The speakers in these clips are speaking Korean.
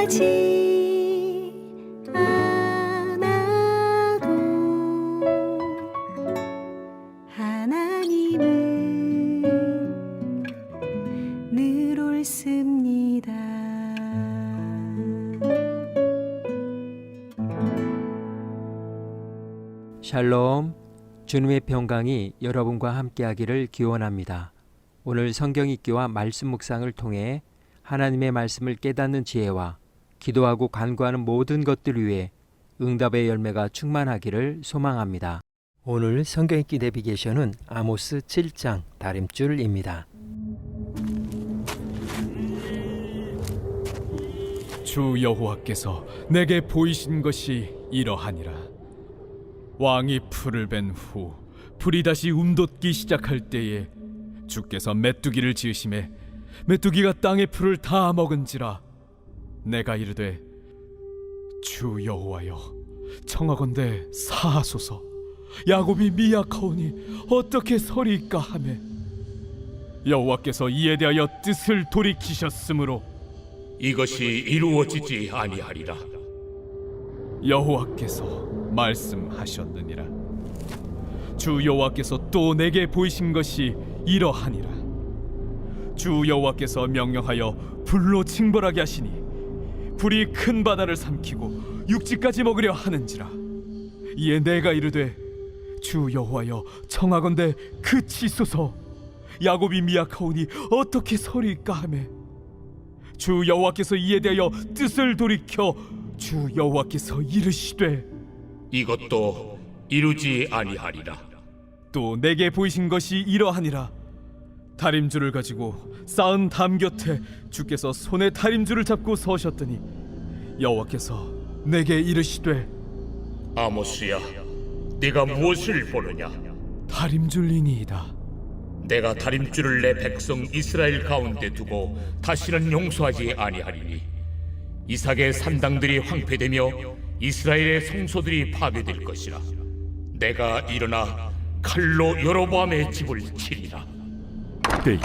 하지 않아도 하나님은 늘 옳습니다. 샬롬, 주님의 평강이 여러분과 함께하기를 기원합니다. 오늘 성경 읽기와 말씀 묵상을 통해 하나님의 말씀을 깨닫는 지혜와 기도하고 간구하는 모든 것들 위해 응답의 열매가 충만하기를 소망합니다. 오늘 성경 읽기 내비게이션은 아모스 7장 다림줄입니다. 주 여호와께서 내게 보이신 것이 이러하니라. 왕이 풀을 벤 후 풀이 다시 움돋기 시작할 때에 주께서 메뚜기를 지으심에 메뚜기가 땅의 풀을 다 먹은지라. 내가 이르되 주 여호와여 청하건대 사하소서. 야곱이 미약하오니 어떻게 서리이까 하매 여호와께서 이에 대하여 뜻을 돌이키셨으므로 이것이 이루어지지 아니하리라. 여호와께서 말씀하셨느니라. 주 여호와께서 또 내게 보이신 것이 이러하니라. 주 여호와께서 명령하여 불로 징벌하게 하시니 불이 큰 바다를 삼키고 육지까지 먹으려 하는지라. 이에 내가 이르되 주 여호와여 청하건대 그치소서. 야곱이 미약하오니 어떻게 서리이까 하매 주 여호와께서 이에 대하여 뜻을 돌이켜 주 여호와께서 이르시되 이것도 이루지 아니하리라. 또 내게 보이신 것이 이러하니라. 다림줄을 가지고 쌓은 담 곁에 주께서 손에 다림줄을 잡고 서셨더니 여호와께서 내게 이르시되 아모스야, 네가 무엇을 보느냐? 다림줄이니이다. 내가 다림줄을 내 백성 이스라엘 가운데 두고 다시는 용서하지 아니하리니 이삭의 산당들이 황폐되며 이스라엘의 성소들이 파괴될 것이라. 내가 일어나 칼로 여로보암의 집을 치리라. 때에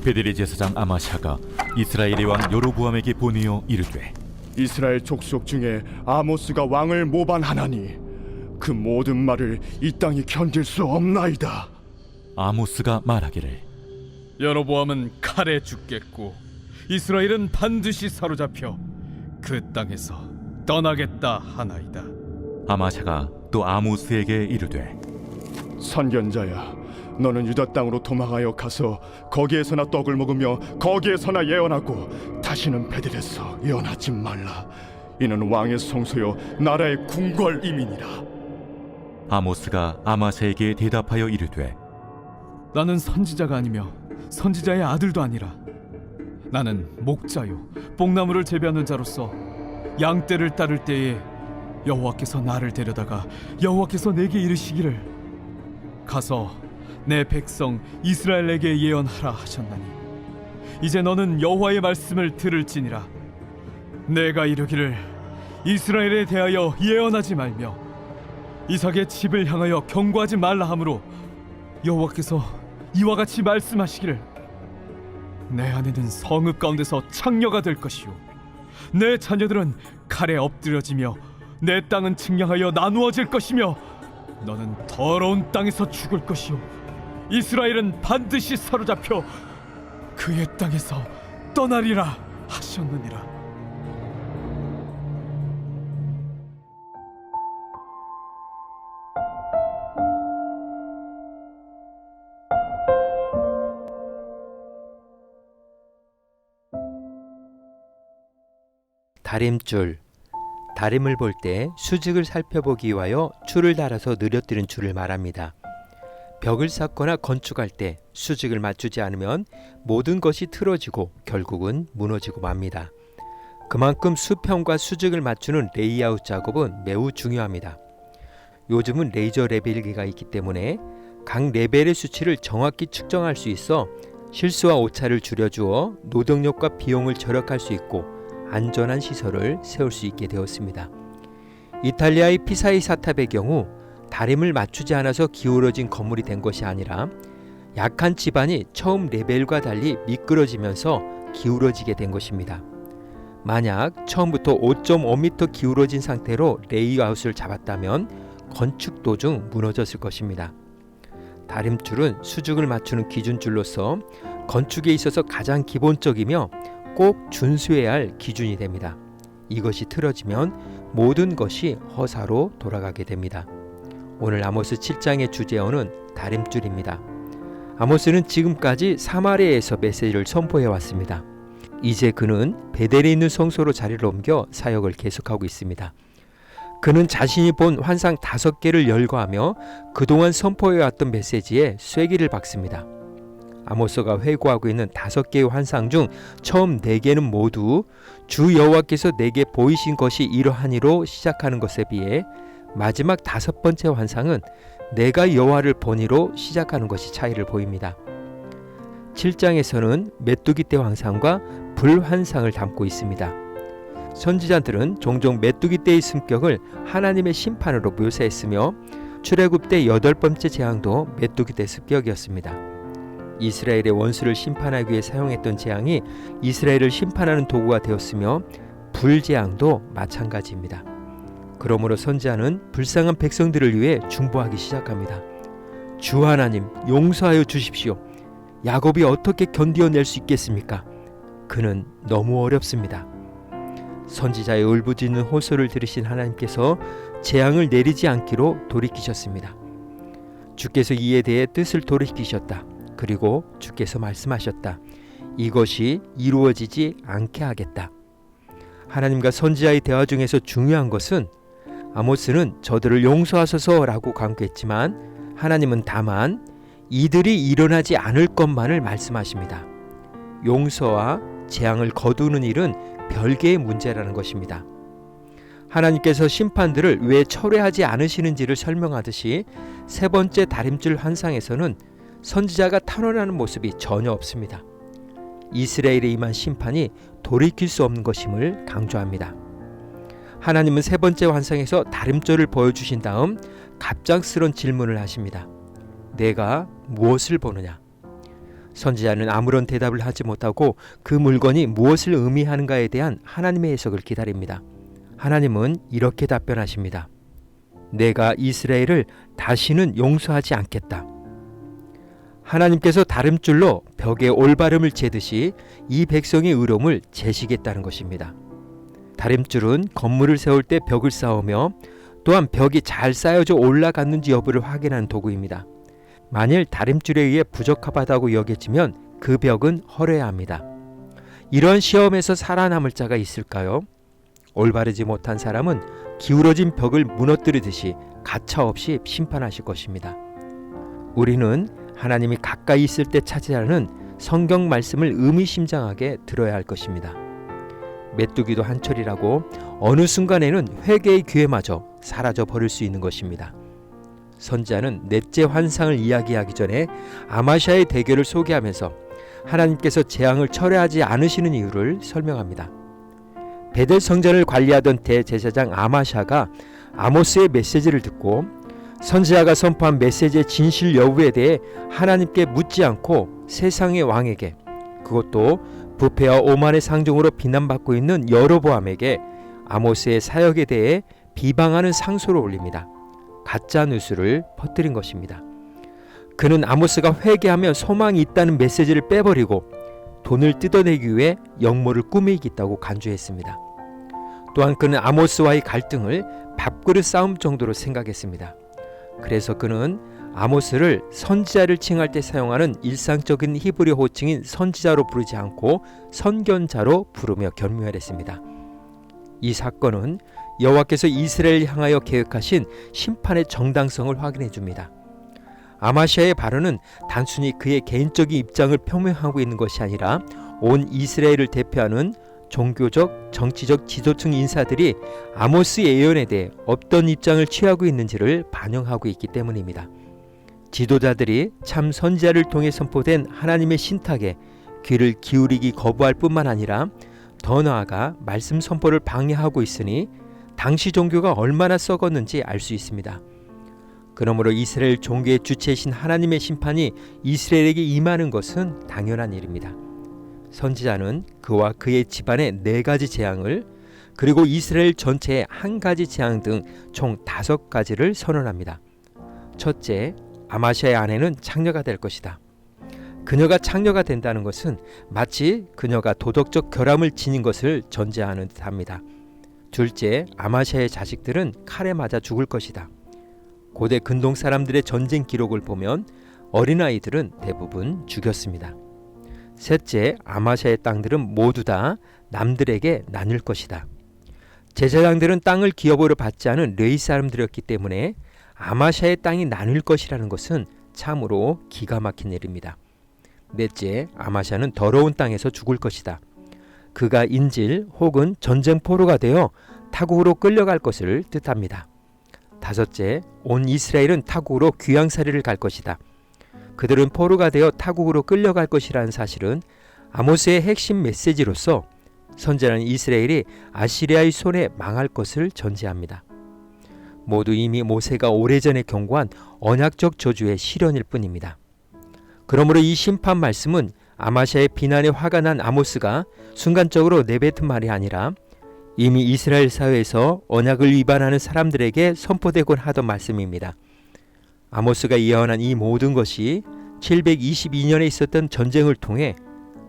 베델의 제사장 아마샤가 이스라엘의 왕 여로보암에게 보내어 이르되 이스라엘 족속 중에 아모스가 왕을 모반하나니 그 모든 말을 이 땅이 견딜 수 없나이다. 아모스가 말하기를 여로보암은 칼에 죽겠고 이스라엘은 반드시 사로잡혀 그 땅에서 떠나겠다 하나이다. 아마샤가 또 아모스에게 이르되 선견자야, 너는 유다 땅으로 도망하여 가서 거기에서나 떡을 먹으며 거기에서나 예언하고 다시는 베델에서 예언하지 말라. 이는 왕의 성소요 나라의 궁궐임이니라. 아모스가 아마샤에게 대답하여 이르되 나는 선지자가 아니며 선지자의 아들도 아니라 나는 목자요 뽕나무를 재배하는 자로서 양떼를 따를 때에 여호와께서 나를 데려다가 여호와께서 내게 이르시기를 가서 내 백성 이스라엘에게 예언하라 하셨나니 이제 너는 여호와의 말씀을 들을지니라. 내가 이르기를 이스라엘에 대하여 예언하지 말며 이삭의 집을 향하여 경고하지 말라 하므로 여호와께서 이와 같이 말씀하시기를 내 아내는 성읍 가운데서 창녀가 될 것이요 내 자녀들은 칼에 엎드려지며 내 땅은 측량하여 나누어질 것이며 너는 더러운 땅에서 죽을 것이요 이스라엘은 반드시 사로잡혀 그의 땅에서 떠나리라 하셨느니라. 다림줄, 다림을 볼 때 수직을 살펴보기 위하여 줄을 달아서 늘어뜨린 줄을 말합니다. 벽을 쌓거나 건축할 때 수직을 맞추지 않으면 모든 것이 틀어지고 결국은 무너지고 맙니다. 그만큼 수평과 수직을 맞추는 레이아웃 작업은 매우 중요합니다. 요즘은 레이저 레벨기가 있기 때문에 각 레벨의 수치를 정확히 측정할 수 있어 실수와 오차를 줄여주어 노동력과 비용을 절약할 수 있고 안전한 시설을 세울 수 있게 되었습니다. 이탈리아의 피사의 사탑의 경우 다림을 맞추지 않아서 기울어진 건물이 된 것이 아니라 약한 지반이 처음 레벨과 달리 미끄러지면서 기울어지게 된 것입니다. 만약 처음부터 5.5m 기울어진 상태로 레이아웃을 잡았다면 건축 도중 무너졌을 것입니다. 다림줄은 수직을 맞추는 기준줄로서 건축에 있어서 가장 기본적이며 꼭 준수해야 할 기준이 됩니다. 이것이 틀어지면 모든 것이 허사로 돌아가게 됩니다. 오늘 아모스 7장의 주제어는 다림줄입니다. 아모스는 지금까지 사마리아에서 메시지를 선포해 왔습니다. 이제 그는 베델에 있는 성소로 자리를 옮겨 사역을 계속하고 있습니다. 그는 자신이 본 환상 5개를 열거하며 그동안 선포해왔던 메시지에 쐐기를 박습니다. 아모스가 회고하고 있는 5개의 환상 중 처음 4개는 모두 주 여호와께서 내게 보이신 것이 이러하니로 시작하는 것에 비해 마지막 5번째 환상은 내가 여호와를 보니로 시작하는 것이 차이를 보입니다. 7장에서는 메뚜기 떼 환상과 불 환상을 담고 있습니다. 선지자들은 종종 메뚜기 떼의 승격을 하나님의 심판으로 묘사했으며 출애굽 때 8번째 재앙도 메뚜기 떼 습격이었습니다. 이스라엘의 원수를 심판하기 위해 사용했던 재앙이 이스라엘을 심판하는 도구가 되었으며 불재앙도 마찬가지입니다. 그러므로 선지자는 불쌍한 백성들을 위해 중보하기 시작합니다. 주 하나님 용서하여 주십시오. 야곱이 어떻게 견디어낼 수 있겠습니까? 그는 너무 어렵습니다. 선지자의 울부짖는 호소를 들으신 하나님께서 재앙을 내리지 않기로 돌이키셨습니다. 주께서 이에 대해 뜻을 돌이키셨다. 그리고 주께서 말씀하셨다. 이것이 이루어지지 않게 하겠다. 하나님과 선지자의 대화 중에서 중요한 것은 아모스는 저들을 용서하소서라고 간구했지만 하나님은 다만 이들이 일어나지 않을 것만을 말씀하십니다. 용서와 재앙을 거두는 일은 별개의 문제라는 것입니다. 하나님께서 심판들을 왜 철회하지 않으시는지를 설명하듯이 세 번째 다림줄 환상에서는 선지자가 탄원하는 모습이 전혀 없습니다. 이스라엘에 임한 심판이 돌이킬 수 없는 것임을 강조합니다. 하나님은 세 번째 환상에서 다림줄을 보여주신 다음 갑작스런 질문을 하십니다. 내가 무엇을 보느냐? 선지자는 아무런 대답을 하지 못하고 그 물건이 무엇을 의미하는가에 대한 하나님의 해석을 기다립니다. 하나님은 이렇게 답변하십니다. 내가 이스라엘을 다시는 용서하지 않겠다. 하나님께서 다림줄로 벽의 올바름을 재듯이 이 백성의 의로움을 재시겠다는 것입니다. 다림줄은 건물을 세울 때 벽을 쌓으며 또한 벽이 잘 쌓여져 올라갔는지 여부를 확인하는 도구입니다. 만일 다림줄에 의해 부적합하다고 여겨지면 그 벽은 헐어야 합니다. 이런 시험에서 살아남을 자가 있을까요? 올바르지 못한 사람은 기울어진 벽을 무너뜨리듯이 가차없이 심판하실 것입니다. 우리는 하나님이 가까이 있을 때 찾아야 하는 성경 말씀을 의미심장하게 들어야 할 것입니다. 메뚜기도 한철이라고 어느 순간에는 회개의 기회마저 사라져 버릴 수 있는 것입니다. 선지자는 넷째 환상을 이야기하기 전에 아마샤의 대결을 소개하면서 하나님께서 재앙을 철회하지 않으시는 이유를 설명합니다. 베델 성전을 관리하던 대제사장 아마샤가 아모스의 메시지를 듣고 선지자가 선포한 메시지의 진실 여부에 대해 하나님께 묻지 않고 세상의 왕에게, 그것도 부패와 오만의 상종으로 비난받고 있는 여로보암에게 아모스의 사역에 대해 비방하는 상소를 올립니다. 가짜 뉴스를 퍼뜨린 것입니다. 그는 아모스가 회개하면 소망이 있다는 메시지를 빼버리고 돈을 뜯어내기 위해 역모를 꾸미겠다고 간주했습니다. 또한 그는 아모스와의 갈등을 밥그릇 싸움 정도로 생각했습니다. 그래서 그는 아모스를 선지자를 칭할 때 사용하는 일상적인 히브리 호칭인 선지자로 부르지 않고 선견자로 부르며 경멸했습니다. 이 사건은 여호와께서 이스라엘을 향하여 계획하신 심판의 정당성을 확인해 줍니다. 아마샤의 발언은 단순히 그의 개인적인 입장을 표명하고 있는 것이 아니라 온 이스라엘을 대표하는 종교적, 정치적 지도층 인사들이 아모스 예언에 대해 어떤 입장을 취하고 있는지를 반영하고 있기 때문입니다. 지도자들이 참 선지자를 통해 선포된 하나님의 신탁에 귀를 기울이기 거부할 뿐만 아니라 더 나아가 말씀 선포를 방해하고 있으니 당시 종교가 얼마나 썩었는지 알 수 있습니다. 그러므로 이스라엘 종교의 주체이신 하나님의 심판이 이스라엘에게 임하는 것은 당연한 일입니다. 선지자는 그와 그의 집안의 4가지 재앙을, 그리고 이스라엘 전체의 1가지 재앙 등 총 5가지를 선언합니다. 첫째, 아마시아의 아내는 창녀가 될 것이다. 그녀가 창녀가 된다는 것은 마치 그녀가 도덕적 결함을 지닌 것을 전제하는 듯합니다. 둘째, 아마시아의 자식들은 칼에 맞아 죽을 것이다. 고대 근동 사람들의 전쟁 기록을 보면 어린아이들은 대부분 죽였습니다. 셋째, 아마시아의 땅들은 모두 다 남들에게 나눌 것이다. 제사장들은 땅을 기업으로 받지 않은 레위 사람들이었기 때문에 아마시아의 땅이 나눌 것이라는 것은 참으로 기가 막힌 일입니다. 넷째, 아마시아는 더러운 땅에서 죽을 것이다. 그가 인질 혹은 전쟁 포로가 되어 타국으로 끌려갈 것을 뜻합니다. 다섯째, 온 이스라엘은 타국으로 귀양살이를 갈 것이다. 그들은 포로가 되어 타국으로 끌려갈 것이라는 사실은 아모스의 핵심 메시지로서 선지자는 이스라엘이 아시리아의 손에 망할 것을 전제합니다. 모두 이미 모세가 오래전에 경고한 언약적 저주의 실현일 뿐입니다. 그러므로 이 심판 말씀은 아마시아의 비난에 화가 난 아모스가 순간적으로 내뱉은 말이 아니라 이미 이스라엘 사회에서 언약을 위반하는 사람들에게 선포되곤 하던 말씀입니다. 아모스가 예언한 이 모든 것이 722년에 있었던 전쟁을 통해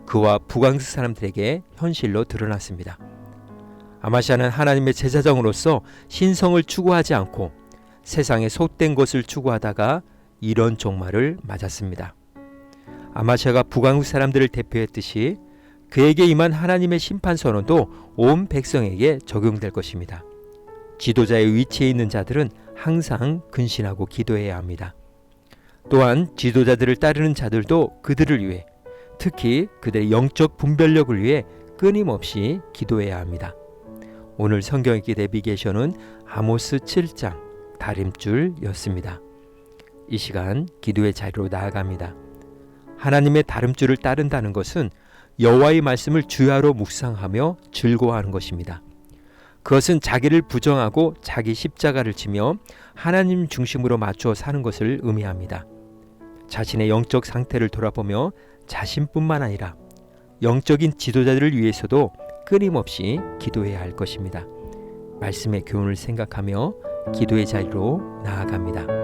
그와 북왕스 사람들에게 현실로 드러났습니다. 아마시아는 하나님의 제사장으로서 신성을 추구하지 않고 세상의 속된 것을 추구하다가 이런 종말을 맞았습니다. 아마시아가 북왕스 사람들을 대표했듯이 그에게 임한 하나님의 심판 선언도 온 백성에게 적용될 것입니다. 지도자의 위치에 있는 자들은 항상 근신하고 기도해야 합니다. 또한 지도자들을 따르는 자들도 그들을 위해, 특히 그들의 영적 분별력을 위해 끊임없이 기도해야 합니다. 오늘 성경 읽기 내비게이션은 아모스 7장 다림줄이었습니다. 이 시간 기도의 자리로 나아갑니다. 하나님의 다름줄을 따른다는 것은 여호와의 말씀을 주야로 묵상하며 즐거워하는 것입니다. 그것은 자기를 부정하고 자기 십자가를 지며 하나님 중심으로 맞추어 사는 것을 의미합니다. 자신의 영적 상태를 돌아보며 자신뿐만 아니라 영적인 지도자들을 위해서도 끊임없이 기도해야 할 것입니다. 말씀의 교훈을 생각하며 기도의 자리로 나아갑니다.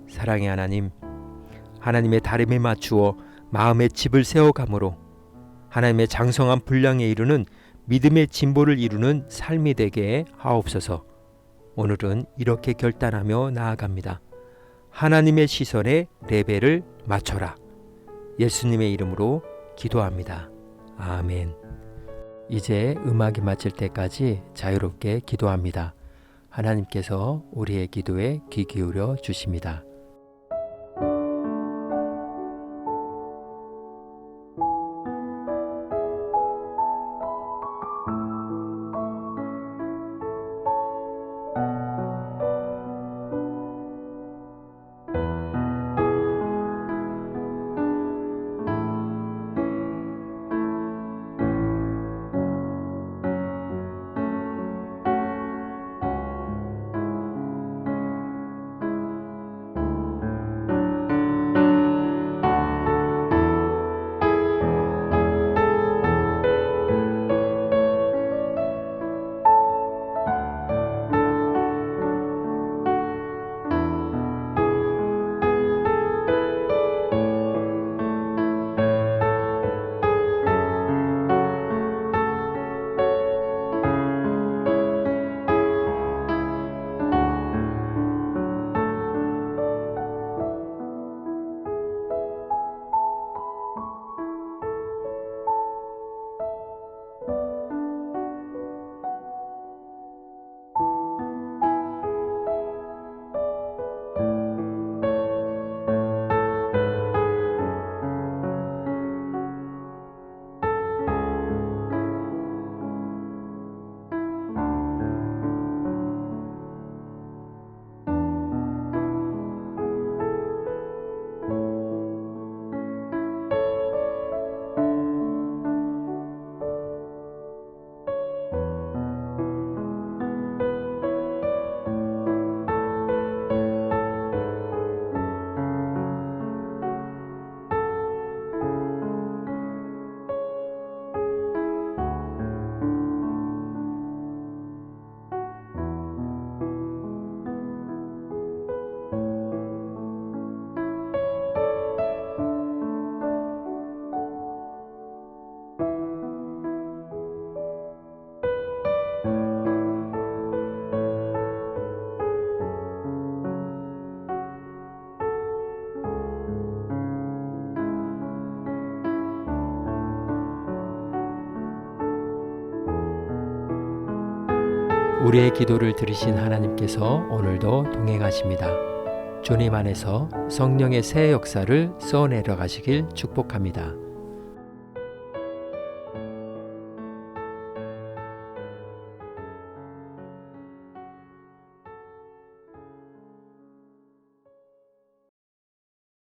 사랑의 하나님, 하나님의 다름에 맞추어 마음의 집을 세워감으로 하나님의 장성한 분량에 이르는 믿음의 진보를 이루는 삶이 되게 하옵소서. 오늘은 이렇게 결단하며 나아갑니다. 하나님의 시선에 레벨을 맞춰라. 예수님의 이름으로 기도합니다. 아멘. 이제 음악이 마칠 때까지 자유롭게 기도합니다. 하나님께서 우리의 기도에 귀 기울여 주십니다. 우리의 기도를 들으신 하나님께서 오늘도 동행하십니다. 주님 안에서 성령의 새 역사를 써내려 가시길 축복합니다.